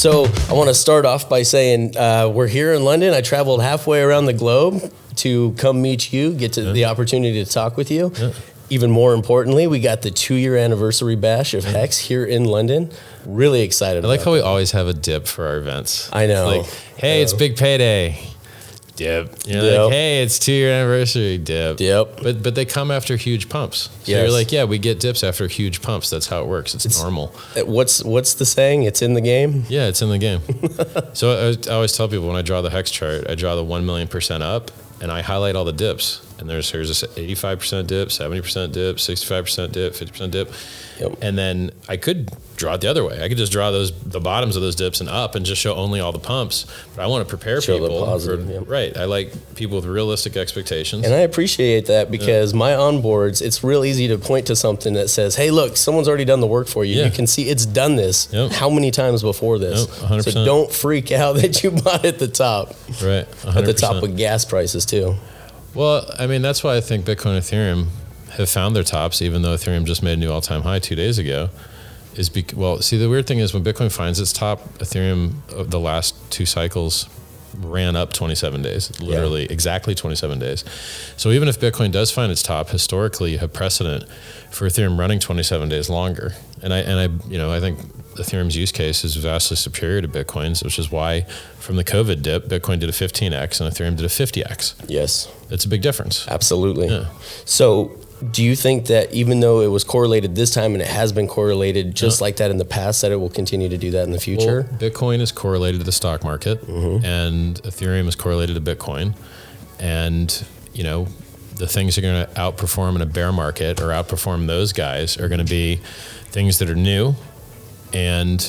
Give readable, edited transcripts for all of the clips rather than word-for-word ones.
So I want to start off by saying we're here in London. I traveled halfway around the globe to come meet you, get to the opportunity to talk with you. Yeah. Even more importantly, we got the 2-year anniversary bash of Hex here in London. Really excited. I like how we always have a dip for our events. I know. Like, hey, it's big payday. Dip. Like, hey, it's 2-year anniversary. Dip. Yep. But they come after huge pumps. So you're like, yeah, we get dips after huge pumps. That's how it works. It's normal. What's the saying? It's in the game? Yeah, it's in the game. So I always tell people when I draw the Hex chart, I draw the 1,000,000% up, and I highlight all the dips. And here's this 85% dip, 70% dip, 65% dip, 50% dip. Yep. And then I could draw it the other way. I could just draw the bottoms of those dips and up and just show only all the pumps. But I want to prepare people. Positive, Right. I like people with realistic expectations. And I appreciate that because my onboards, it's real easy to point to something that says, hey, look, someone's already done the work for you. Yeah. You can see it's done this how many times before this. 100%. So don't freak out that you bought at the top. Right. 100%. At the top of gas prices too. Well, I mean, that's why I think Bitcoin and Ethereum have found their tops, even though Ethereum just made a new all-time high 2 days ago. See, the weird thing is when Bitcoin finds its top, Ethereum, the last 2 cycles, ran up 27 days, literally exactly 27 days. So even if Bitcoin does find its top, historically you have precedent for Ethereum running 27 days longer. And I think Ethereum's use case is vastly superior to Bitcoin's, which is why from the COVID dip, Bitcoin did a 15x and Ethereum did a 50x. Yes. It's a big difference. Absolutely. Yeah. So do you think that even though it was correlated this time and it has been correlated just like that in the past, that it will continue to do that in the future? Well, Bitcoin is correlated to the stock market and Ethereum is correlated to Bitcoin. And, the things that are going to outperform in a bear market or outperform those guys are going to be things that are new and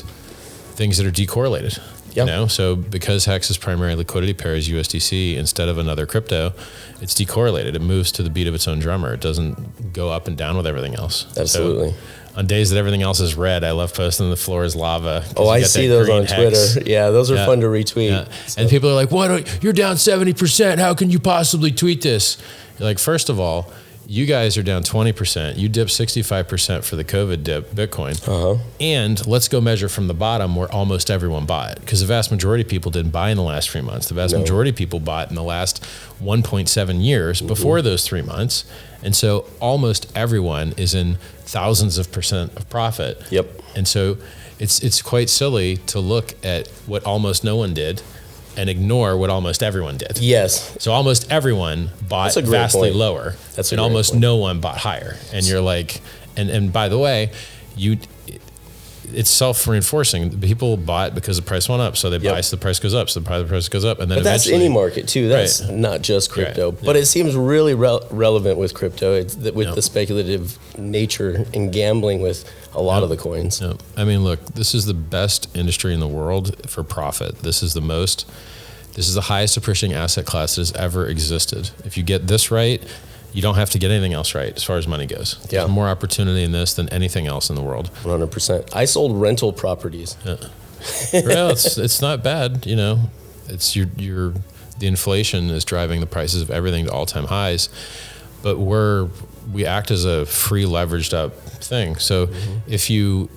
things that are decorrelated. Yep. So because Hex's primary liquidity pair is USDC instead of another crypto, it's decorrelated. It moves to the beat of its own drummer. It doesn't go up and down with everything else. Absolutely. So on days that everything else is red, I love posting the floor is lava. Oh, I see those on Hex. Twitter. Yeah, those are fun to retweet. Yeah. So. And people are like, "What? You're down 70%. How can you possibly tweet this?" You're like, first of all, you guys are down 20%. You dipped 65% for the COVID dip, Bitcoin. And let's go measure from the bottom where almost everyone bought. Because the vast majority of people didn't buy in the last 3 months. The vast majority of people bought in the last 1.7 years before those 3 months. And so almost everyone is in thousands of percent of profit. Yep. And so it's quite silly to look at what almost no one did and ignore what almost everyone did. Yes. So almost everyone bought vastly lower. And almost no one bought higher. And you're like, and by the way, it's self-reinforcing. People bought because the price went up, so they buy, so the price goes up, so the price goes up, and then but that's any market too. That's not just crypto. Right. But it seems really relevant with crypto. It's with the speculative nature and gambling with a lot of the coins. Yep. I mean, look, this is the best industry in the world for profit. This is the highest appreciating asset class that has ever existed. If you get this right, you don't have to get anything else right as far as money goes. There's more opportunity in this than anything else in the world. 100%. I sold rental properties. Yeah. Well, it's not bad. It's the inflation is driving the prices of everything to all-time highs, but we act as a free leveraged up thing. So if you're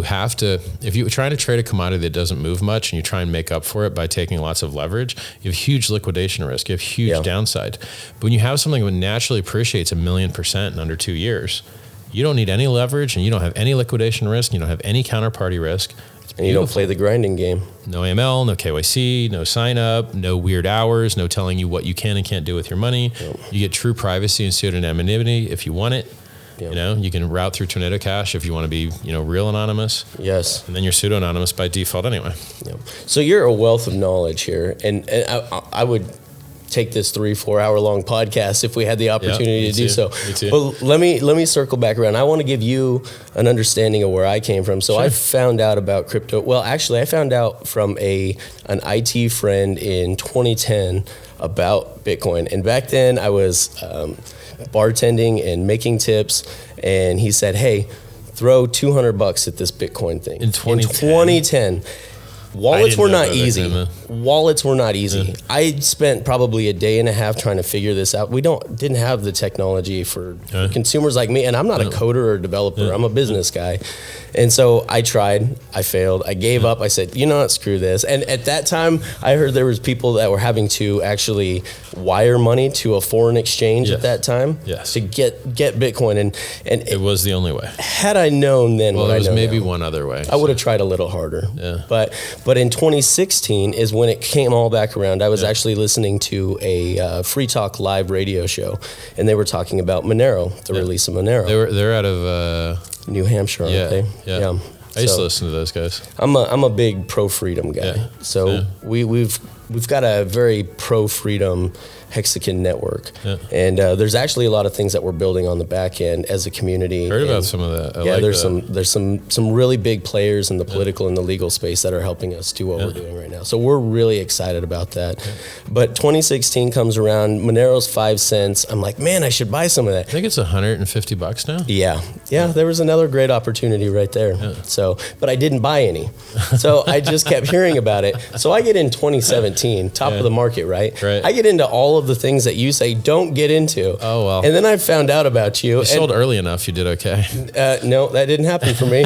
trying to trade a commodity that doesn't move much and you try and make up for it by taking lots of leverage, you have huge liquidation risk. You have huge downside. But when you have something that naturally appreciates 1,000,000% in under 2 years, you don't need any leverage and you don't have any liquidation risk. You don't have any counterparty risk. And you don't play the grinding game. No AML, no KYC, no sign up, no weird hours, no telling you what you can and can't do with your money. Yep. You get true privacy and pseudonymity if you want it. Yep. You can route through Tornado Cash if you want to be, real anonymous. Yes. And then you're pseudo-anonymous by default anyway. Yep. So you're a wealth of knowledge here. And I would take this 3-4 hour long podcast if we had the opportunity to do so. Me too. But let me circle back around. I want to give you an understanding of where I came from. So I found out about crypto. Well, actually, I found out from an IT friend in 2010 about Bitcoin. And back then I was bartending and making tips. And he said, hey, throw $200 at this Bitcoin thing. In 2010. Wallets were not about easy. Bitcoin, Wallets were not easy. I spent probably a day and a half trying to figure this out. We didn't have the technology for consumers like me, and I'm not a coder or developer. I'm a business guy. And so I tried, I failed, I gave up. I said, you know what, screw this. And at that time, I heard there was people that were having to actually wire money to a foreign exchange at that time to get Bitcoin. And it was the only way. Had I known then what I know there was maybe now, one other way. I would have tried a little harder. Yeah. But in 2016 is when it came all back around. I was actually listening to a Free Talk live radio show, and they were talking about Monero, the release of Monero. They're out of New Hampshire, aren't they? Yeah. I used to listen to those guys. I'm a big pro freedom guy. Yeah. So we've got a very pro freedom Hexagon network, and there's actually a lot of things that we're building on the back end as a community. Heard about some of that. There's some really big players in the political and the legal space that are helping us do what we're doing right now. So we're really excited about that. But 2016 comes around, Monero's 5 cents. I'm like, man, I should buy some of that. I think it's $150 now. Yeah. There was another great opportunity right there. So, but I didn't buy any. So I just kept hearing about it. So I get in 2017, top of the market, right? I get into all of the things that you say don't get into. Oh, well. And then I found out about you. You sold early enough, you did okay. No, that didn't happen for me.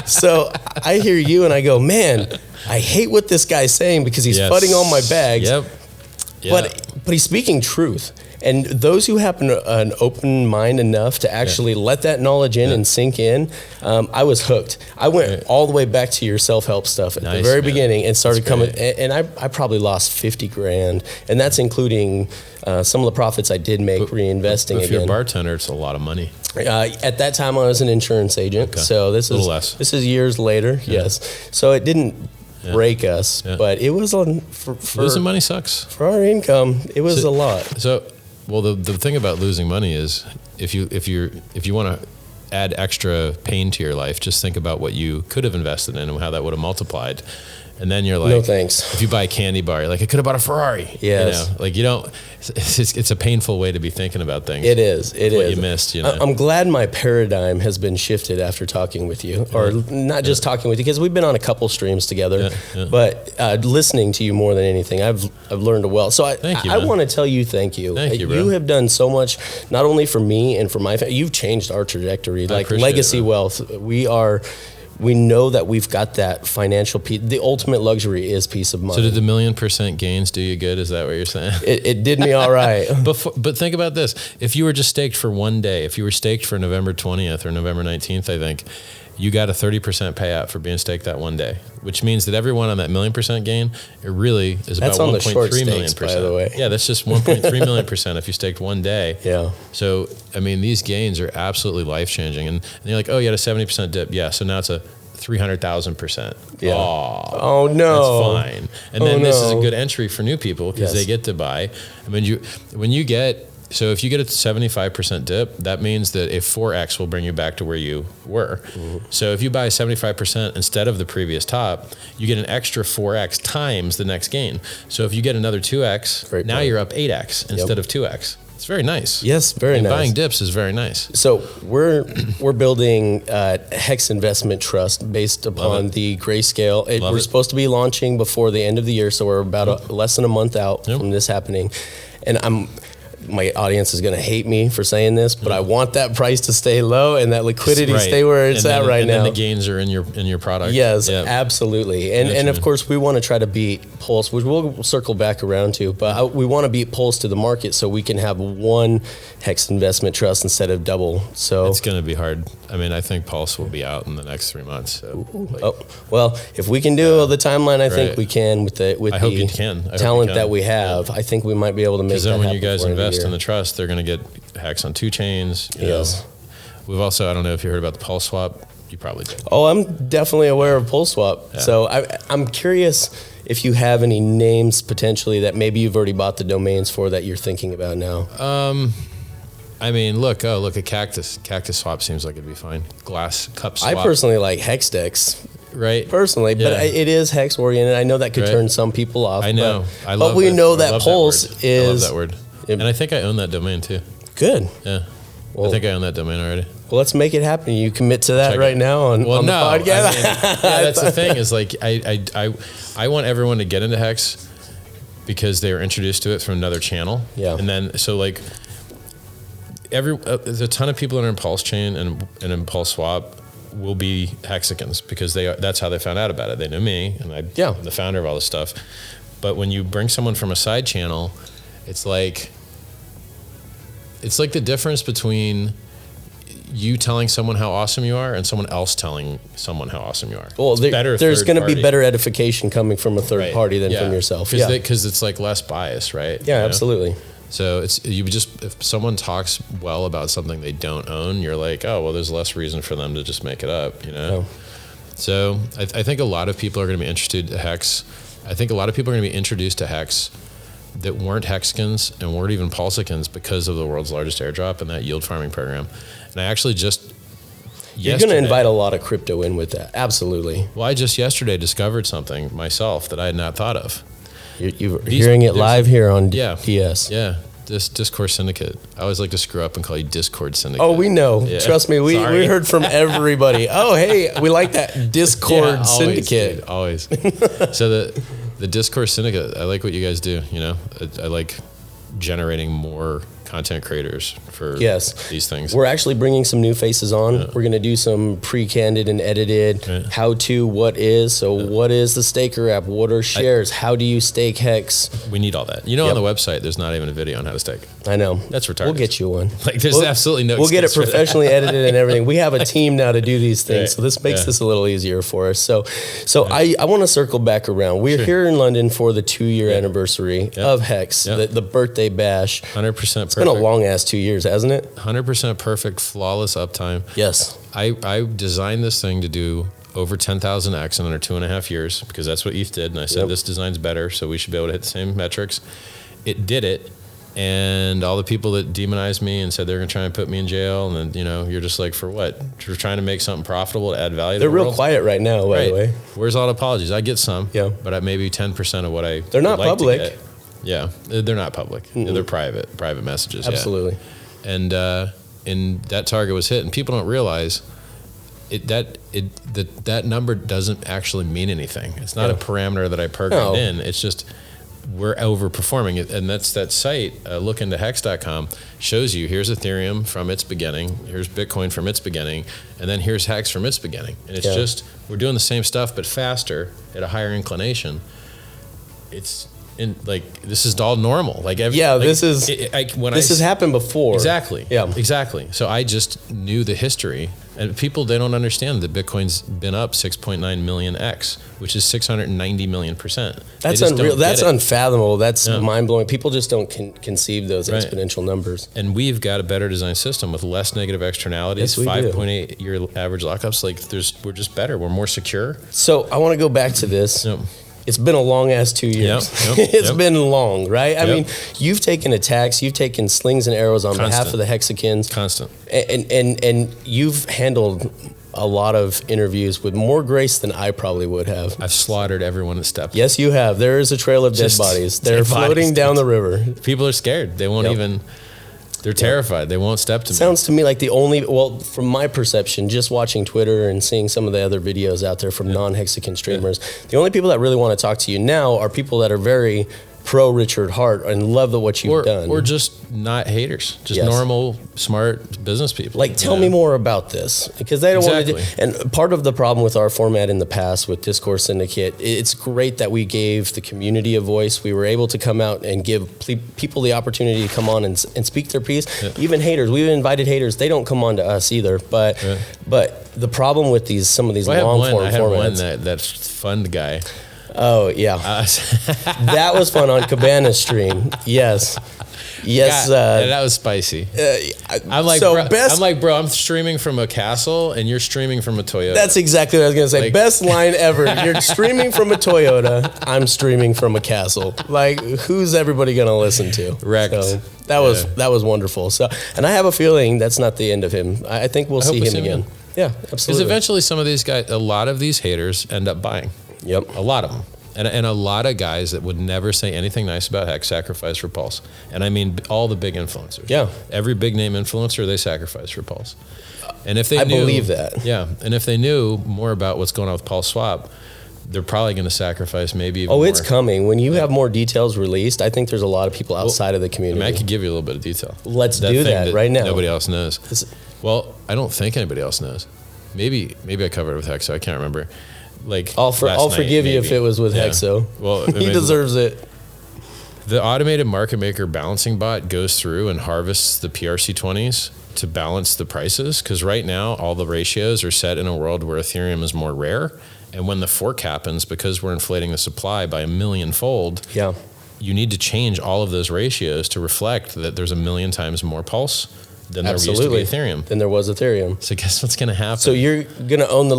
So I hear you and I go, man, I hate what this guy's saying because he's fudding all my bags. But he's speaking truth. And those who have an open mind enough to actually let that knowledge in and sink in, I was hooked. I went all the way back to your self-help stuff at the very beginning and started coming. And I probably lost 50 grand, and that's including some of the profits I did make reinvesting again. If you're a bartender, it's a lot of money. At that time, I was an insurance agent, so this is years later. Yes, so it didn't break us, but it was on for losing money sucks. For our income, it was a lot. So. Well, the thing about losing money is if you want to add extra pain to your life, just think about what you could have invested in and how that would have multiplied. And then you're like, no thanks. If you buy a candy bar, you're like, I could have bought a Ferrari. Yes. You know, like you don't, it's a painful way to be thinking about things. It is. It what is. You missed, you know. I'm glad my paradigm has been shifted after talking with you, or not just talking with you, because we've been on a couple streams together, but listening to you more than anything, I've learned well. So I want to tell you thank you. Thank you, bro. You have done so much, not only for me and for my family. You've changed our trajectory, like legacy wealth. We know that we've got that financial piece. The ultimate luxury is peace of mind. So did the 1,000,000% gains do you good? Is that what you're saying? It did me all right. But think about this. If you were just staked for one day, if you were staked for November 20th or November 19th, I think, you got a 30% payout for being staked that one day, which means that everyone on that 1,000,000% gain, it really is about 1.3 million percent. By the way. Yeah, that's just 1.3 million percent if you staked one day. Yeah. So, I mean, these gains are absolutely life-changing. And you're like, oh, you had a 70% dip. Yeah, so now it's a 300,000%. Yeah. Oh no. That's fine. And then this is a good entry for new people because they get to buy. I mean, if you get a 75% dip, that means that a 4x will bring you back to where you were. Mm-hmm. So if you buy 75% instead of the previous top, you get an extra 4x times the next gain. So if you get another 2x, now you're up 8x instead of 2x. It's very nice. Yes, very nice. Buying dips is very nice. So we're building Hex Investment Trust based upon the Grayscale. We're supposed to be launching before the end of the year, so we're about less than a month out from this happening. And my audience is going to hate me for saying this, but I want that price to stay low and that liquidity stay where it's at right now. And then the gains are in your product. Yes, absolutely. And of course, we want to try to beat Pulse, which we'll circle back around to, but we want to beat Pulse to the market so we can have one Hex Investment Trust instead of double. So it's going to be hard. I mean, I think Pulse will be out in the next 3 months. So well, if we can do the timeline, I think we can with the talent that we have. I think we might be able to make that happen. Because then when you guys invest in the trust, they're going to get Hex on 2 chains. Yes. We've also, I don't know if you heard about the Pulse swap. You probably did. Oh, I'm definitely aware of Pulse swap. Yeah. So I'm curious if you have any names potentially that maybe you've already bought the domains for that you're thinking about now. I mean, look at Cactus. Cactus swap seems like it'd be fine. Glass cup swap. I personally like Hexdex. Right. Personally, but it is hex oriented. I know that could turn some people off. I know. But we know that Pulse is. I love that word. And I think I own that domain too. Good. Yeah. Well, I think I own that domain already. Well, let's make it happen. You commit to that right now on the podcast? I mean, that's the thing is like, I want everyone to get into Hex because they were introduced to it from another channel. Yeah. And then, so like there's a ton of people that are in Pulsechain and in Pulse Swap will be Hexicans because that's how they found out about it. They knew me and I'm the founder of all this stuff. But when you bring someone from a side channel, it's like the difference between you telling someone how awesome you are and someone else telling someone how awesome you are. Well, there's going to be better edification coming from a third party than from yourself. Because it's like less bias, right? Yeah, absolutely. So if someone talks well about something they don't own, you're like, oh, well, there's less reason for them to just make it up, you know? Oh. So I think a lot of people are going to be interested in Hex. I think a lot of people are going to be introduced to Hex that weren't Hexicans and weren't even Pulsicans because of the world's largest airdrop and that yield farming program. And I actually you're going to invite a lot of crypto in with that. Absolutely. Well, I just yesterday discovered something myself that I had not thought of. You're hearing it live here on DS. Yeah. This Discourse Syndicate. I always like to screw up and call you Discord Syndicate. Oh, we know. Yeah. Trust me. We heard from everybody. Oh, hey, we like that Discord Syndicate. Dude, always. So the Discourse Syndicate, I like what you guys do. You know, I like generating more content creators for these things. We're actually bringing some new faces on. Yeah. We're going to do some pre-candid and edited how to, what is. So what is the staker app? What are shares? How do you stake Hex? We need all that. You know, on the website, there's not even a video on how to stake. I know. That's retarded. We'll get you one. Like there's absolutely no We'll get it professionally edited and everything. We have a team now to do these things. So this makes this a little easier for us. So I want to circle back around. We're here in London for the 2-year anniversary of Hex, the birthday bash. 100% perfect. It's been a long ass 2 years, hasn't it? 100% perfect, flawless uptime. Yes. I designed this thing to do over 10,000x in under 2.5 years because that's what ETH did. And I said, this design's better, so we should be able to hit the same metrics. It did it. And all the people that demonized me and said they're going to try and put me in jail, and then, you know, you're just like, for what? You're trying to make something profitable to add value to the world? They're real quiet right now, by the way. Where's all the apologies? I get some, but at maybe 10% of what I They're not public. Yeah, they're not public. Mm-mm. They're private messages. Absolutely. Yeah. And that target was hit, and people don't realize that number doesn't actually mean anything. It's not a parameter that I programmed in. It's just we're overperforming it, and that's that site. Look into hex.com shows you here's Ethereum from its beginning, here's Bitcoin from its beginning, and then here's Hex from its beginning. And it's just we're doing the same stuff but faster at a higher inclination. It's this is all normal. This has happened before. Exactly. Yeah. Exactly. So I just knew the history, and people, they don't understand that Bitcoin's been up 6.9 million X, which is 690 million%. That's unreal. That's unfathomable. That's mind blowing. People just don't conceive those exponential numbers. And we've got a better design system with less negative externalities. 5.8 year average lockups. We're just better. We're more secure. So I want to go back to this. Yep. It's been a long ass 2 years. It's been long, right? I mean, you've taken attacks, you've taken slings and arrows on behalf of the Hexicans. Constant. And you've handled a lot of interviews with more grace than I probably would have. I've slaughtered everyone that stepped. Yes, you have. There is a trail of dead bodies. They're floating down the river. People are scared. They won't even... They're terrified. They won't step to me. Sounds to me like from my perception, just watching Twitter and seeing some of the other videos out there from non-Hexican streamers, the only people that really want to talk to you now are people that are very pro Richard Hart and love what you've done. Or just not haters, just normal, smart business people. Tell me more about this, because they don't want to do. And part of the problem with our format in the past with Discourse Syndicate, it's great that we gave the community a voice. We were able to come out and give people the opportunity to come on and speak their piece. Yeah. Even haters, we've invited haters. They don't come on to us either. But the problem with some of these long form formats. I had one that fund guy. Oh yeah, that was fun on Cabana's stream. Yes. That was spicy. I'm like, bro, I'm streaming from a castle and you're streaming from a Toyota. That's exactly what I was gonna say. Best line ever. You're streaming from a Toyota. I'm streaming from a castle. Who's everybody gonna listen to? Wrecked. So that was wonderful. So, and I have a feeling that's not the end of him. I think we'll see him again. Yeah, absolutely. Because eventually some of these guys, a lot of these haters end up buying. Yep. A lot of them. And a lot of guys that would never say anything nice about Hex sacrifice for Pulse. And I mean all the big influencers. Yeah. Every big name influencer, they sacrifice for Pulse. And if they I believe that. Yeah. And if they knew more about what's going on with Pulse Swap, they're probably going to sacrifice maybe even more. It's coming. When you have more details released, I think there's a lot of people outside of the community. I mean, I could give you a little bit of detail. Let's do that right now. Nobody else knows. Well, I don't think anybody else knows. Maybe I covered it with Hexo. I can't remember. Like I'll forgive you if it was with Hexo. Well, he deserves it. The automated market maker balancing bot goes through and harvests the PRC20s to balance the prices, because right now all the ratios are set in a world where Ethereum is more rare. And when the fork happens, because we're inflating the supply by 1,000,000-fold, you need to change all of those ratios to reflect that there's 1,000,000 times more Pulse than there used to be Ethereum. Than there was Ethereum. So guess what's going to happen? So you're going to own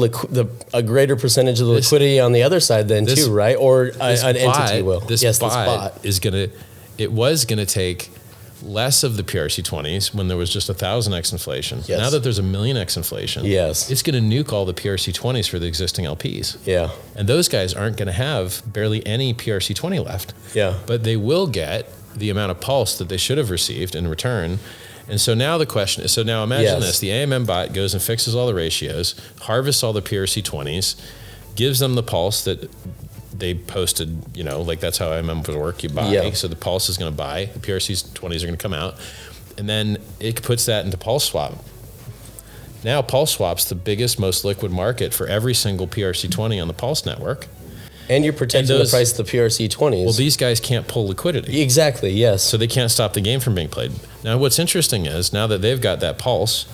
a greater percentage of the liquidity on the other side then too, right? Or an entity will. This bot is going to, it was going to take less of the PRC20s when there was just 1,000x inflation. Yes. Now that there's 1,000,000x inflation, it's going to nuke all the PRC20s for the existing LPs. Yeah. And those guys aren't going to have barely any PRC20 left. Yeah. But they will get the amount of Pulse that they should have received in return. And so now the question is, so now imagine this, the AMM bot goes and fixes all the ratios, harvests all the PRC20s, gives them the Pulse that they posted, like that's how AMM would work. You buy, so the Pulse is going to buy, the PRC20s are going to come out, and then it puts that into Pulse Swap. Now Pulse Swap's the biggest, most liquid market for every single PRC20 on the Pulse network. And you're protecting the price of the PRC20s. Well, these guys can't pull liquidity. Exactly, yes. So they can't stop the game from being played. Now what's interesting is, now that they've got that Pulse,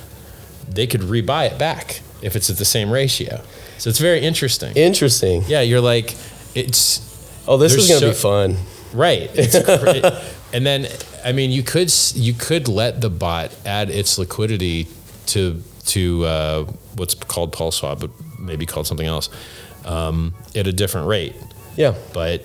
they could rebuy it back if it's at the same ratio. So it's very interesting. Interesting. Yeah, you're like, it's... Oh, this is going to be fun. Right. And then, I mean, you could let the bot add its liquidity to what's called Pulse Swap, but maybe called something else, at a different rate. Yeah. But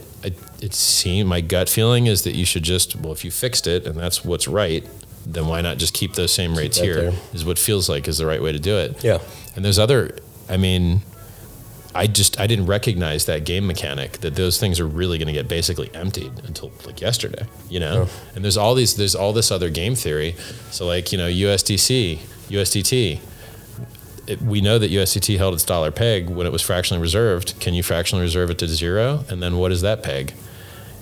it seemed, my gut feeling is that you should just, if you fixed it and that's what's right, then why not just keep those same rates here, is what feels like is the right way to do it. Yeah. And there's other, I mean... I didn't recognize that game mechanic, that those things are really going to get basically emptied until like yesterday, And there's all this other game theory. So like, USDC, USDT, we know that USDT held its dollar peg when it was fractionally reserved. Can you fractionally reserve it to 0? And then what is that peg?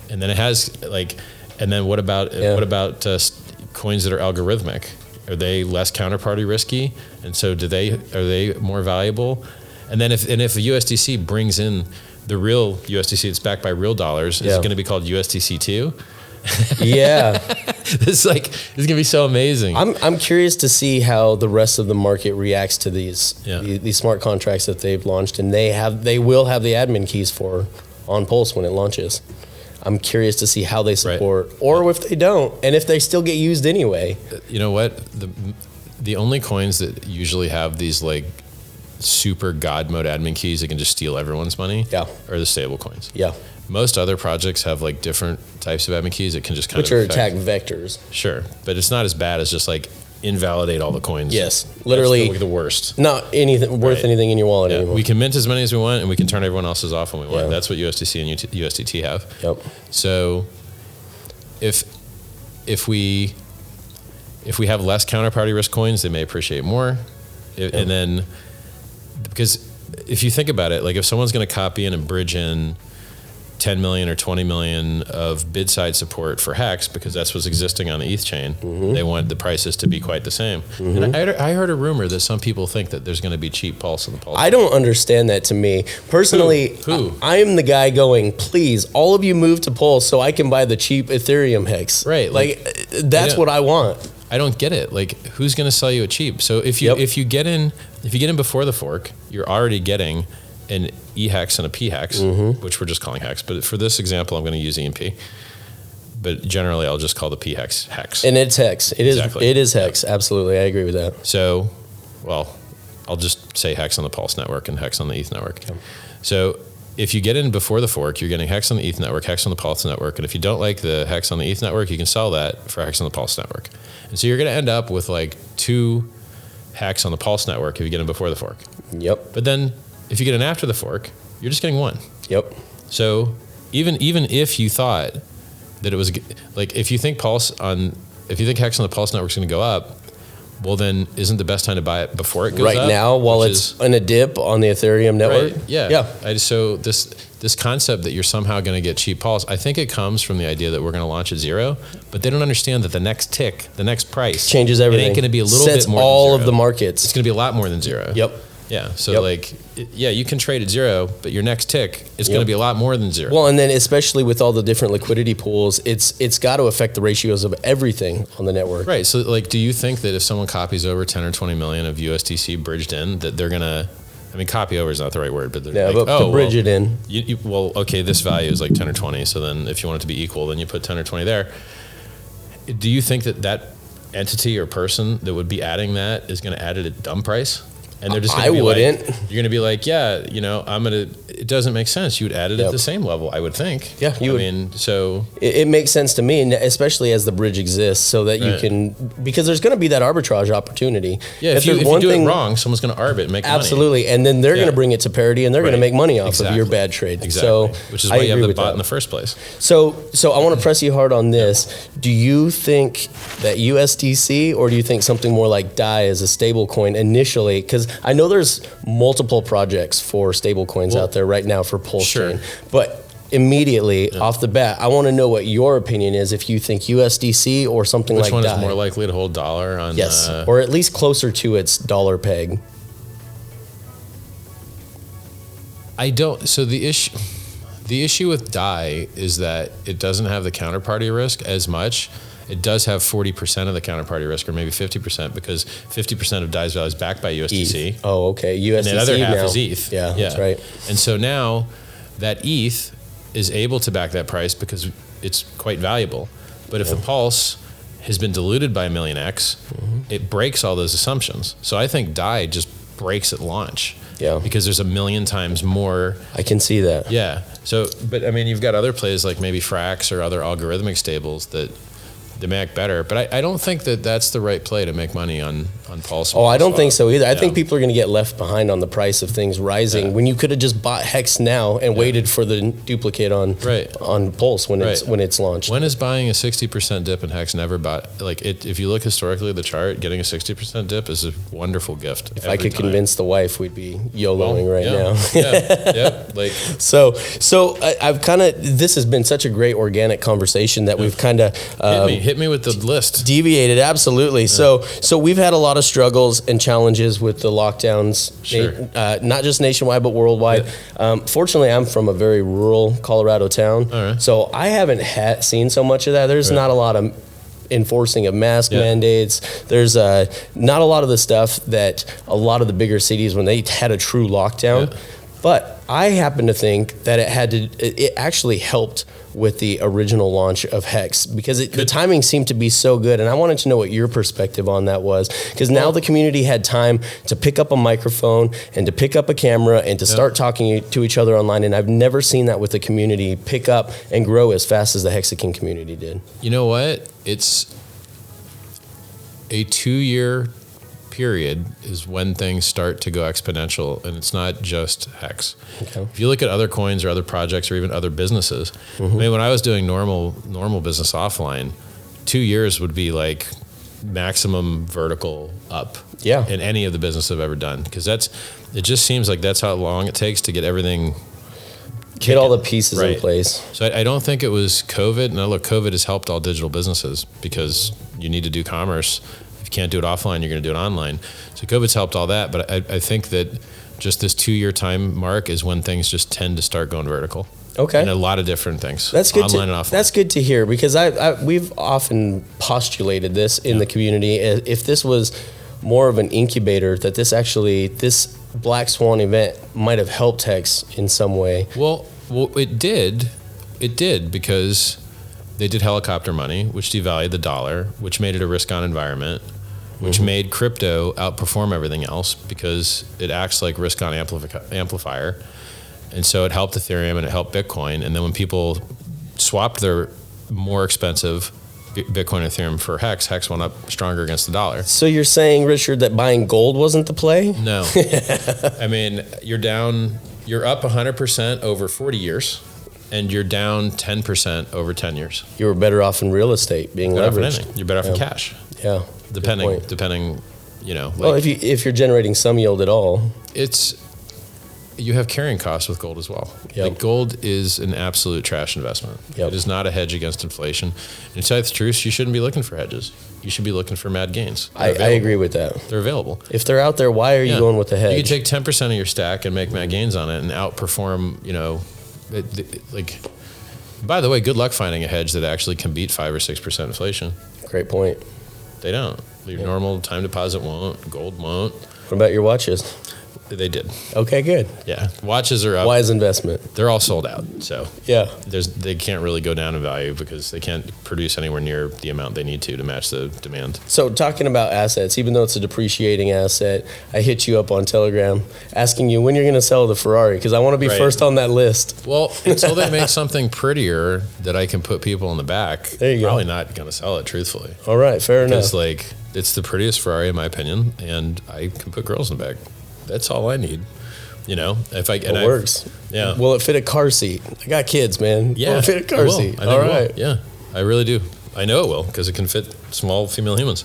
And then it has and then what about coins that are algorithmic? Are they less counterparty risky? And so are they more valuable? And then if the USDC brings in the real USDC that's backed by real dollars, is it going to be called USDC2? Yeah. This is gonna be so amazing. I'm curious to see how the rest of the market reacts to these smart contracts that they've launched, and they will have the admin keys on Pulse when it launches. I'm curious to see how they support, or if they don't, and if they still get used anyway. You know what? The only coins that usually have these super god mode admin keys that can just steal everyone's money are the stable coins. Yeah. Most other projects have different types of admin keys that can just kind which are attack vectors. Sure, but it's not as bad as just invalidate all the coins. Yes, literally the worst. Not anything worth anything in your wallet anymore. We can mint as many as we want, and we can turn everyone else's off when we want. That's what USDC and USDT have. Yep. So if we have less counterparty risk coins, they may appreciate more, and then because if you think about it, if someone's going to copy in and bridge in 10 million or 20 million of bid side support for Hex, because that's what's existing on the ETH chain, they want the prices to be quite the same. And I heard a rumor that some people think that there's going to be cheap Pulse in the Pulse. I don't understand that. To me personally, I am the guy going, please, all of you move to Pulse so I can buy the cheap Ethereum Hex. Right. That's what I want. I don't get it. Who's going to sell you a cheap? So if you get in before the fork, you're already getting an E-Hex and a P-Hex, which we're just calling Hex. But for this example, I'm going to use EMP. But generally, I'll just call the P-Hex Hex. And it's Hex. It is Hex. Absolutely. I agree with that. So, I'll just say Hex on the Pulse network and Hex on the ETH network. Okay. So if you get in before the fork, you're getting Hex on the ETH network, Hex on the Pulse network. And if you don't like the Hex on the ETH network, you can sell that for Hex on the Pulse network. And so you're going to end up with 2 Hex on the Pulse network if you get in before the fork. Yep. But then if you get in after the fork, you're just getting 1. Yep. So even if you thought that it was like, if you think Hex on the Pulse network is going to go up, well, then isn't the best time to buy it before it goes up? Right now, while it's in a dip on the Ethereum network? Right, yeah. So this concept that you're somehow going to get cheap Pulse, I think it comes from the idea that we're going to launch at 0, but they don't understand that the next tick, the next price, changes everything. It ain't going to be a little Sets bit more all than 0. of the markets. It's going to be a lot more than 0. Yep. Yeah. So you can trade at 0, but your next tick is going to be a lot more than 0. Well, and then especially with all the different liquidity pools, it's got to affect the ratios of everything on the network. Right. So like, do you think that if someone copies over 10 or 20 million of USDC bridged in, that they're going to, I mean, copy over is not the right word, but they're but to bridge it in. Okay, this value is like 10 or 20. So then if you want it to be equal, then you put 10 or 20 there. Do you think that entity or person that would be adding that is going to add it at dumb price? And they're just going to be wouldn't. You're going to be like, it doesn't make sense. You would add it at the same level, I would think. Yeah, you would. I mean, so. It makes sense to me, and especially as the bridge exists, so that you can, because there's going to be that arbitrage opportunity. Yeah, if you do it wrong, someone's going to arb it and make money. Absolutely, and then they're going to bring it to parity, and they're going to make money off of your bad trade. Exactly. So which is why you have the bot in the first place. So I want to press you hard on this. Do you think that USDC, or do you think something more like DAI is a stable coin initially? Because I know there's multiple projects for stable coins out there right now for Pulsechain. But immediately off the bat, I want to know what your opinion is, if you think USDC or something like DAI. Which one is more likely to hold dollar on? Yes, or at least closer to its dollar peg. I don't. So the issue with DAI is that it doesn't have the counterparty risk as much. It does have 40% of the counterparty risk, or maybe 50%, because 50% of DAI's value is backed by USDC. ETH. Oh, okay. USDC and the other half now is ETH. Yeah, that's right. And so now that ETH is able to back that price because it's quite valuable. But if the Pulse has been diluted by 1,000,000x, it breaks all those assumptions. So I think DAI just breaks at launch. Yeah. Because there's 1,000,000 times more. I can see that. Yeah. So, but I mean, you've got other plays like maybe Frax or other algorithmic stables that they may act better, but I don't think that that's the right play to make money on Pulse. Oh, I don't think so either. I think people are going to get left behind on the price of things rising when you could have just bought Hex now and waited for the duplicate on Pulse when it's launched. When is buying a 60% dip in Hex never bought? Like if you look historically at the chart, getting a 60% dip is a wonderful gift. If I could convince the wife, we'd be YOLOing now. Like so I've kind of, this has been such a great organic conversation that we've kind of hit me with the list. Deviated, absolutely. So we've had a lot of struggles and challenges with the lockdowns, not just nationwide, but worldwide. Fortunately, I'm from a very rural Colorado town, so I haven't seen so much of that. There's not a lot of enforcing of mask mandates. There's not a lot of the stuff that a lot of the bigger cities, when they had a true lockdown. But I happen to think that it actually helped with the original launch of Hex, because the timing seemed to be so good. And I wanted to know what your perspective on that was, because now the community had time to pick up a microphone and to pick up a camera and to start talking to each other online. And I've never seen that with the community pick up and grow as fast as the Hexakin community did. You know what? It's a 2-year period is when things start to go exponential, and it's not just Hex. Okay. If you look at other coins or other projects or even other businesses, I mean, when I was doing normal business offline, 2 years would be like maximum vertical up in any of the business I've ever done, because it just seems like that's how long it takes to get everything, get all the pieces in place. So I don't think it was COVID. Now look, COVID has helped all digital businesses because you need to do commerce. Can't do it offline, you're going to do it online. So COVID's helped all that, but I think that just this 2-year time mark is when things just tend to start going vertical. Okay. And a lot of different things. That's good. Online and offline. That's good to hear, because we've often postulated this in the community. If this was more of an incubator, that this Black Swan event might have helped Hex in some way. Well, it did. It did, because they did helicopter money, which devalued the dollar, which made it a risk-on environment, which made crypto outperform everything else because it acts like risk-on amplifier. And so it helped Ethereum and it helped Bitcoin. And then when people swapped their more expensive Bitcoin and Ethereum for Hex went up stronger against the dollar. So you're saying, Richard, that buying gold wasn't the play? No. I mean, you're up 100% over 40 years. and you're down 10% over 10 years. You were better off in real estate being leveraged. You're better off in cash. Yeah. Depending, you know. Well, if you're generating some yield at all, you have carrying costs with gold as well. Yep. Like gold is an absolute trash investment. Yep. It is not a hedge against inflation. And to tell you the truth, you shouldn't be looking for hedges. You should be looking for mad gains. I agree with that. They're available. If they're out there, why are you going with the hedge? You can take 10% of your stack and make mad gains on it and outperform, you know, like, by the way, good luck finding a hedge that actually can beat 5 or 6% inflation. Great point. They don't. Your normal time deposit won't. Gold won't. What about your watches? They did. Okay, good. Yeah. Watches are up. Wise investment. They're all sold out. So yeah, they can't really go down in value because they can't produce anywhere near the amount they need to match the demand. So talking about assets, even though it's a depreciating asset, I hit you up on Telegram asking you when you're going to sell the Ferrari because I want to be first on that list. Well, until they make something prettier that I can put people in the back, there you probably not going to sell it, truthfully. All right, fair enough. Because like it's the prettiest Ferrari in my opinion, and I can put girls in the back. That's all I need. You know, if it works. Yeah. Will it fit a car seat? I got kids, man. Yeah. Will it fit a car seat? All right. Yeah, I really do. I know it will because it can fit small female humans.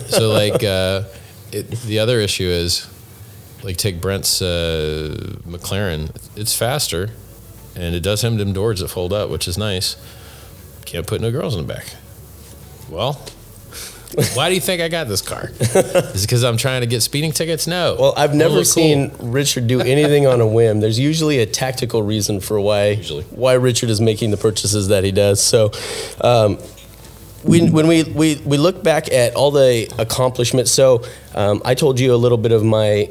So like, the other issue is, like, take Brent's McLaren. It's faster, and it does have them doors that fold up, which is nice. Can't put no girls in the back. Well. Why do you think I got this car? Is it because I'm trying to get speeding tickets? No. Well, I've never seen Richard do anything on a whim. There's usually a tactical reason for why Richard is making the purchases that he does. So when we look back at all the accomplishments, so I told you a little bit of my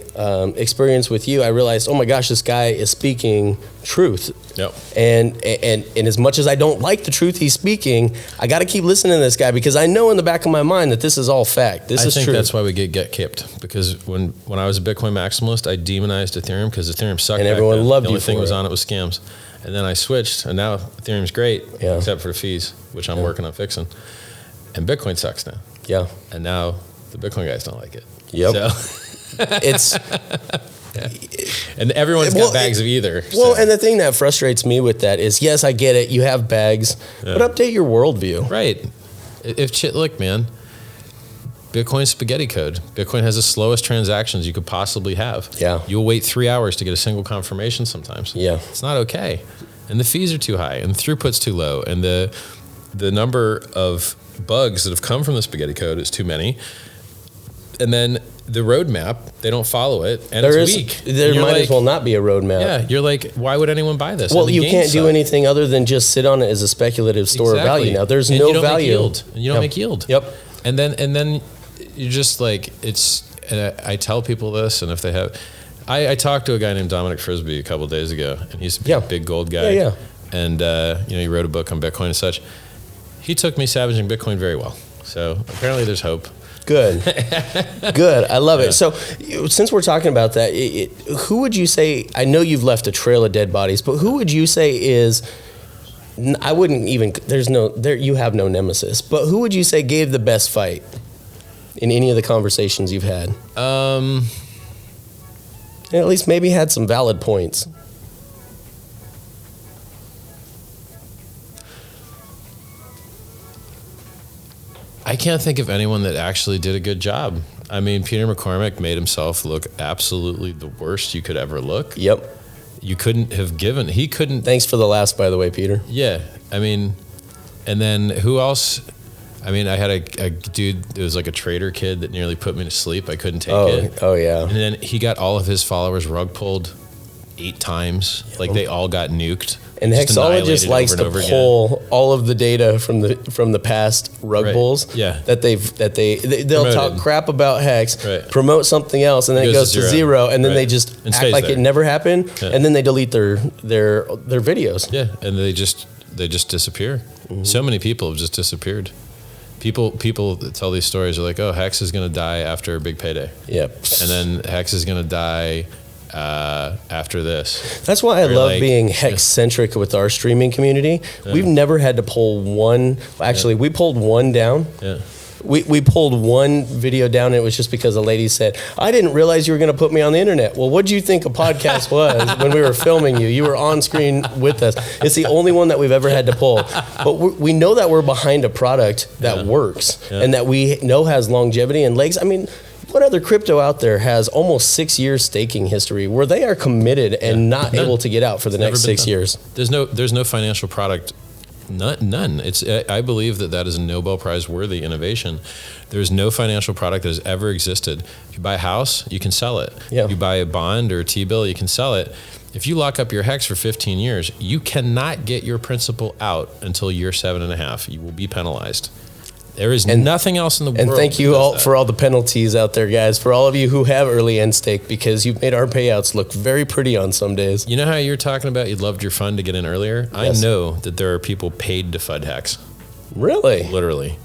experience with you. I realized, oh my gosh, this guy is speaking truth. Yep. And as much as I don't like the truth he's speaking, I got to keep listening to this guy because I know in the back of my mind that this is all fact. This is true. I think that's why we get kipped, because when I was a Bitcoin maximalist, I demonized Ethereum because Ethereum sucked. And everyone loved you. The only thing was on it was scams. And then I switched, and now Ethereum's great, except for the fees, which I'm working on fixing. And Bitcoin sucks now. Yeah. And now the Bitcoin guys don't like it. Yep. So it's and everyone's got bags of either. Well, and the thing that frustrates me with that is, yes, I get it. You have bags, but update your worldview. Right. Look, man, Bitcoin spaghetti code. Bitcoin has the slowest transactions you could possibly have. Yeah. You'll wait 3 hours to get a single confirmation sometimes. Yeah. It's not okay. And the fees are too high, and the throughput's too low, and the number of bugs that have come from the spaghetti code is too many. And then the roadmap, they don't follow it, and it's weak. There might as well not be a roadmap. Yeah, you're like, why would anyone buy this? Well, you can't do anything other than just sit on it as a speculative store of value. Now, there's no value. And you don't make yield. Yep. And then you're just like, and I tell people this, and if they have, I talked to a guy named Dominic Frisby a couple of days ago, and he's a big gold guy. Yeah. And he wrote a book on Bitcoin and such. He took me savaging Bitcoin very well. So apparently there's hope. Good. Good. I love it. So since we're talking about that, who would you say, I know you've left a trail of dead bodies, but who would you say is, I wouldn't even, you have no nemesis, but who would you say gave the best fight in any of the conversations you've had? And at least maybe had some valid points. I can't think of anyone that actually did a good job. I mean, Peter McCormack made himself look absolutely the worst you could ever look. Yep. He couldn't. Thanks for the last, by the way, Peter. Yeah. I mean, and then who else? I mean, I had a dude that was like a trader kid that nearly put me to sleep. I couldn't take it. Oh, yeah. And then he got all of his followers rug pulled 8 times. Yep. Like they all got nuked. And Hexologist likes to pull all of the data from the past rug pulls. Yeah. They'll talk crap about Hex, promote something else, and then it goes to zero, and then they just act like it never happened, and then they delete their videos. Yeah, and they just disappear. Mm-hmm. So many people have just disappeared. People that tell these stories are like, oh, Hex is going to die after a big payday. Yep. And then Hex is going to die after this. That's why I love being Hex-centric with our streaming community. Yeah. We've never had to pull one. Actually, we pulled one down. Yeah. we pulled one video down, and it was just because a lady said, I didn't realize you were going to put me on the internet. Well, what do you think a podcast was when we were filming you? You were on screen with us. It's the only one that we've ever had to pull. But we know that we're behind a product that works and that we know has longevity and legs. I mean, what other crypto out there has almost 6 years staking history where they are committed and not able to get out for the next 6 years? There's no financial product, none. I believe that is a Nobel Prize worthy innovation. There's no financial product that has ever existed. If you buy a house, you can sell it. Yeah. If you buy a bond or a T-bill, you can sell it. If you lock up your Hex for 15 years, you cannot get your principal out until year 7.5. You will be penalized. There is nothing else in the world. And thank you all for all the penalties out there, guys, for all of you who have early end stake, because you've made our payouts look very pretty on some days. You know how you're talking about you loved your fund to get in earlier? Yes. I know that there are people paid to FUD Hex. Really? Literally.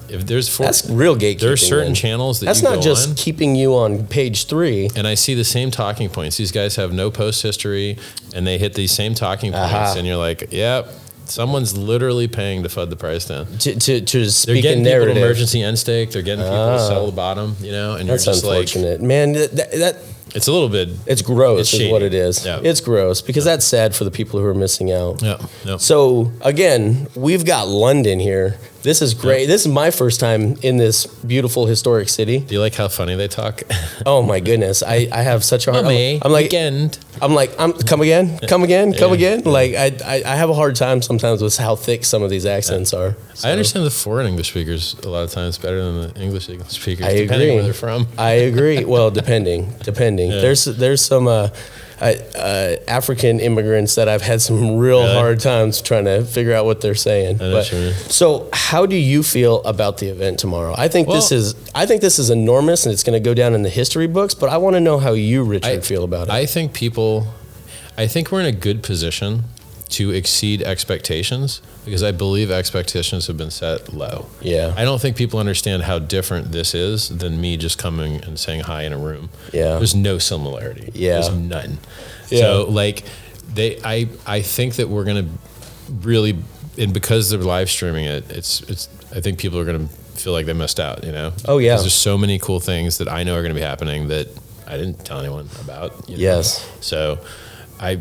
If there's that's real gatekeeping. There are certain channels that that's you go not just on, keeping you on page 3. and I see the same talking points. These guys have no post history, and they hit these same talking points, and you're like, yep. Someone's literally paying to FUD the price down. To speak getting in narrative. people emergency end stake. They're getting people to sell the bottom, and that's you're just unfortunate. like, man, that it's a little bit. It's gross, it's is what it is. Yeah. It's gross because that's sad for the people who are missing out. Yeah. Yep. So again, we've got London here. This is great. Yep. This is my first time in this beautiful historic city. Do you like how funny they talk? Oh my goodness, I have such a hard. I'm like, weekend. I'm come again. Like I have a hard time sometimes with how thick some of these accents are. So. I understand the foreign English speakers a lot of times better than the English speakers. I depending agree. where they're from. I agree. Well, depending. Yeah. There's some African immigrants that I've had some real hard times trying to figure out what they're saying. So how do you feel about the event tomorrow? I think this is enormous and it's going to go down in the history books, but I want to know how you, Richard, feel about it. I think we're in a good position to exceed expectations because I believe expectations have been set low. Yeah. I don't think people understand how different this is than me just coming and saying hi in a room. Yeah. There's no similarity. Yeah. There's none. Yeah. So I think that we're going to really, and because they're live streaming it, I think people are going to feel like they missed out, Oh yeah. Because there's so many cool things that I know are going to be happening that I didn't tell anyone about. Yes. So I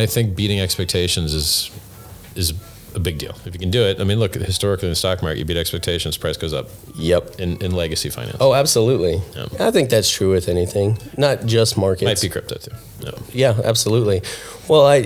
think beating expectations is a big deal. If you can do it, I mean, look, historically in the stock market, you beat expectations, price goes up. Yep. In legacy finance. Oh, absolutely. Yeah. I think that's true with anything, not just markets. Might be crypto too. No. Yeah, absolutely. Well,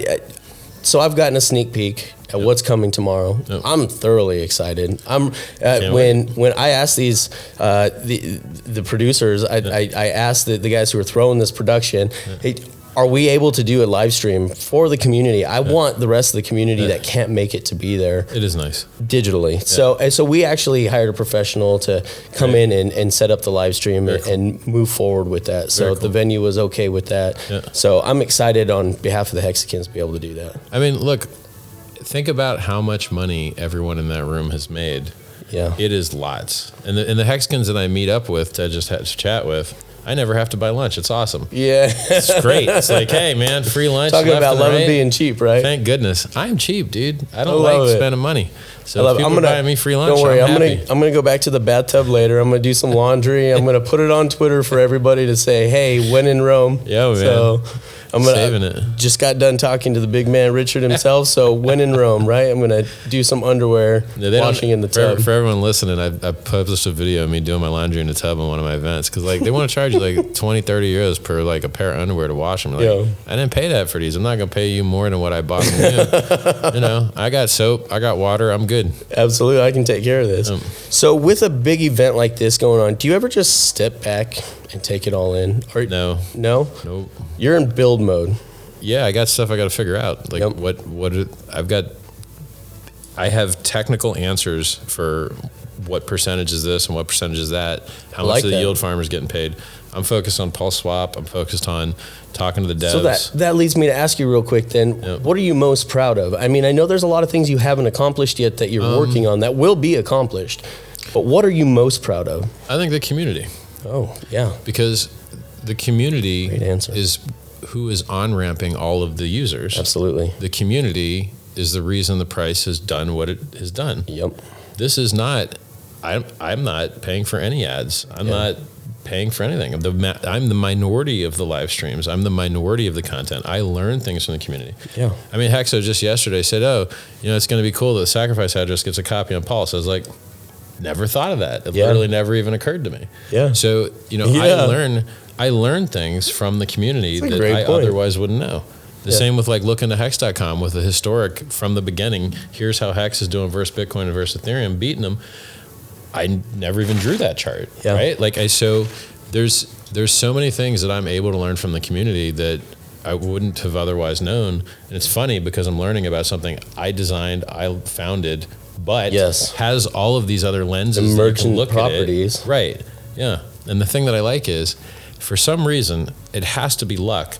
so I've gotten a sneak peek at what's coming tomorrow. Yep. I'm thoroughly excited. I'm when I asked these the producers, I asked the guys who are throwing this production, hey, are we able to do a live stream for the community? I want the rest of the community that can't make it to be there. It is nice. Digitally. Yeah. So we actually hired a professional to come in and set up the live stream and move forward with that. So the venue was okay with that. Yeah. So I'm excited on behalf of the Hexicans to be able to do that. I mean, look, think about how much money everyone in that room has made. Yeah. It is lots. And the Hexicans that I meet up with to just chat with, I never have to buy lunch. It's awesome. Yeah. It's great. It's like, hey, man, free lunch. Talking about loving being cheap, right? Thank goodness. I'm cheap, dude. I don't like spending money. So if people buy me free lunch, don't worry, I'm gonna go back to the bathtub later. I'm gonna do some laundry. I'm gonna put it on Twitter for everybody to say, hey, when in Rome. Yeah, man. So I'm saving it. Just got done talking to the big man Richard himself. So when in Rome, right? I'm gonna do some underwear washing in the tub. For everyone listening, I published a video of me doing my laundry in the tub on one of my events because they want to charge you like 20, 30 euros per a pair of underwear to wash them. I didn't pay that for these. I'm not gonna pay you more than what I bought from you. I got soap, I got water, I'm good. Absolutely, I can take care of this. So with a big event like this going on, do you ever just step back and take it all in? Or, no. Nope. You're in build mode. Yeah, I got stuff I got to figure out. I have technical answers for what percentage is this and what percentage is that. How much are the yield farmers getting paid? I'm focused on Pulse Swap. I'm focused on talking to the devs. So that leads me to ask you real quick then, what are you most proud of? I mean, I know there's a lot of things you haven't accomplished yet that you're working on that will be accomplished, but what are you most proud of? I think the community. Oh, yeah. Because the community is who is on-ramping all of the users. Absolutely. The community is the reason the price has done what it has done. Yep. This is not I'm not paying for any ads. I'm not paying for anything. I'm the minority of the live streams. I'm the minority of the content. I learn things from the community. Yeah. I mean, Hexo just yesterday said, "Oh, it's going to be cool that the sacrifice address gets a copy on Pulse." I was like, never thought of that. It literally never even occurred to me. Yeah. So I learn things from the community that I otherwise wouldn't know. The same with like looking to Hex.com with the historic from the beginning. Here's how Hex is doing versus Bitcoin and versus Ethereum, beating them. I never even drew that chart, right? Like so there's so many things that I'm able to learn from the community that I wouldn't have otherwise known. And it's funny because I'm learning about something I designed, I founded, but has all of these other lenses, emergent look properties. At it. Right. Yeah. And the thing that I like is, for some reason, it has to be luck.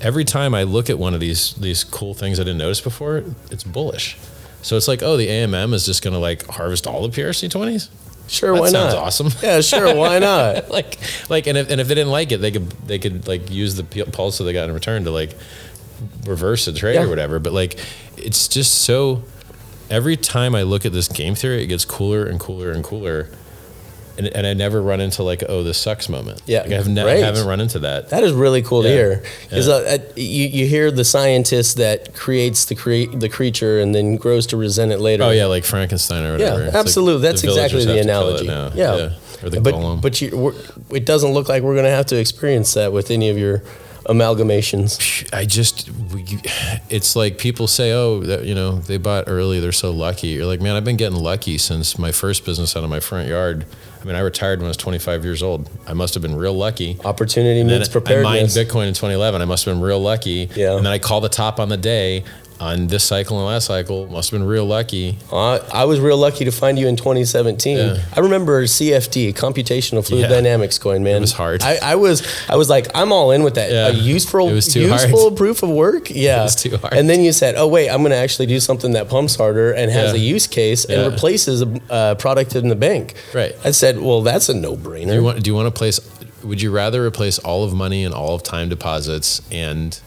Every time I look at one of these cool things I didn't notice before, it's bullish. So it's like, oh, the AMM is just going to like harvest all the PRC20s? Sure, that why not? Sounds awesome. Yeah, sure, why not? like, and if they didn't like it, they could like use the pulse that they got in return to like reverse the trade or whatever. But like, it's just so. Every time I look at this game theory, it gets cooler and cooler and cooler, and I never run into like, oh, this sucks moment. Yeah, like I haven't run into that. That is really cool to hear, because you hear the scientist that creates the creature and then grows to resent it later. Oh yeah, like Frankenstein or whatever. Yeah, absolutely. Like that's exactly the analogy. Yeah. Or the golem. But it doesn't look like we're going to have to experience that with any of your amalgamations. It's like people say, oh, that, they bought early, they're so lucky. You're like, man, I've been getting lucky since my first business out of my front yard. I mean, I retired when I was 25 years old. I must have been real lucky. Opportunity meets preparedness. I mined Bitcoin in 2011. I must have been real lucky. Yeah. And then I called the top on the day on this cycle and last cycle. Must have been real lucky. I was real lucky to find you in 2017. Yeah. I remember CFD, computational fluid dynamics coin, man. It was hard. I was like, I'm all in with that. Yeah. A useful proof of work. Yeah. It was too hard. And then you said, oh wait, I'm going to actually do something that pumps harder and has a use case and replaces a product in the bank. Right. I said, well, that's a no-brainer. Do you want to place? Would you rather replace all of money and all of time deposits and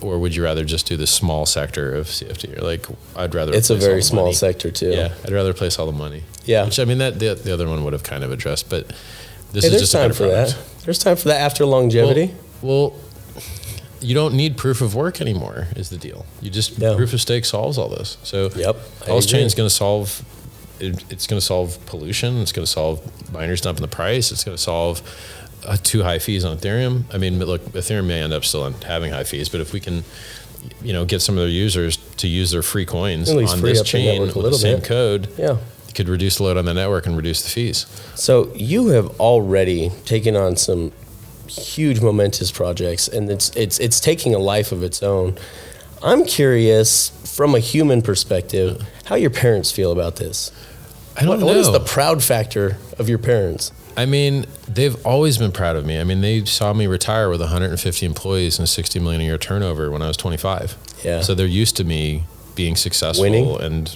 or would you rather just do the small sector of CFD? Or like, I'd rather. It's a very small sector too. Yeah, I'd rather replace all the money. Yeah, which I mean that the other one would have kind of addressed, but this is just a better product. There's time for that after longevity. Well, you don't need proof of work anymore. Is the deal? You just proof of stake solves all this. So Pulsechain is going to solve. It's going to solve pollution. It's going to solve miners dumping the price. It's going to solve too high fees on Ethereum. I mean, look, Ethereum may end up still having high fees, but if we can, get some of their users to use their free coins on this chain with the same code, it could reduce the load on the network and reduce the fees. So you have already taken on some huge momentous projects, and it's taking a life of its own. I'm curious, from a human perspective, how your parents feel about this. I don't know. What is the proud factor of your parents? I mean, they've always been proud of me. I mean, they saw me retire with 150 employees and $60 million a year turnover when I was 25. Yeah. So they're used to me being successful and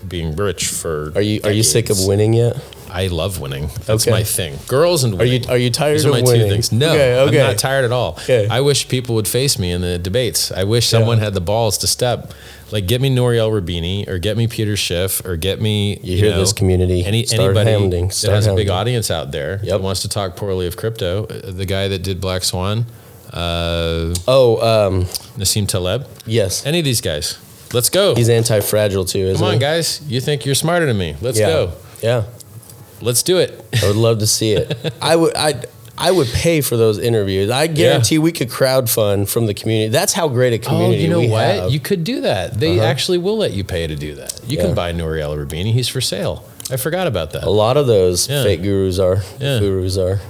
being rich for decades. Are you sick of winning yet? I love winning. That's my thing. Girls and winning. Are you tired These of winning? These are my two things. No, I'm not tired at all. Okay. I wish people would face me in the debates. I wish someone had the balls to step. Like, get me Nouriel Rubini, or get me Peter Schiff, or get me you hear this community. Anybody that has a big audience out there that wants to talk poorly of crypto. The guy that did Black Swan. Nassim Taleb. Yes. Any of these guys. Let's go. He's anti-fragile too, isn't he? Come on, guys. You think you're smarter than me. Let's go. Yeah. Let's do it. I would love to see it. I would pay for those interviews. I guarantee we could crowdfund from the community. That's how great a community we have. You could do that. They actually will let you pay to do that. You can buy Nouriel Rubini. He's for sale. I forgot about that. A lot of those fake gurus are. Gurus are.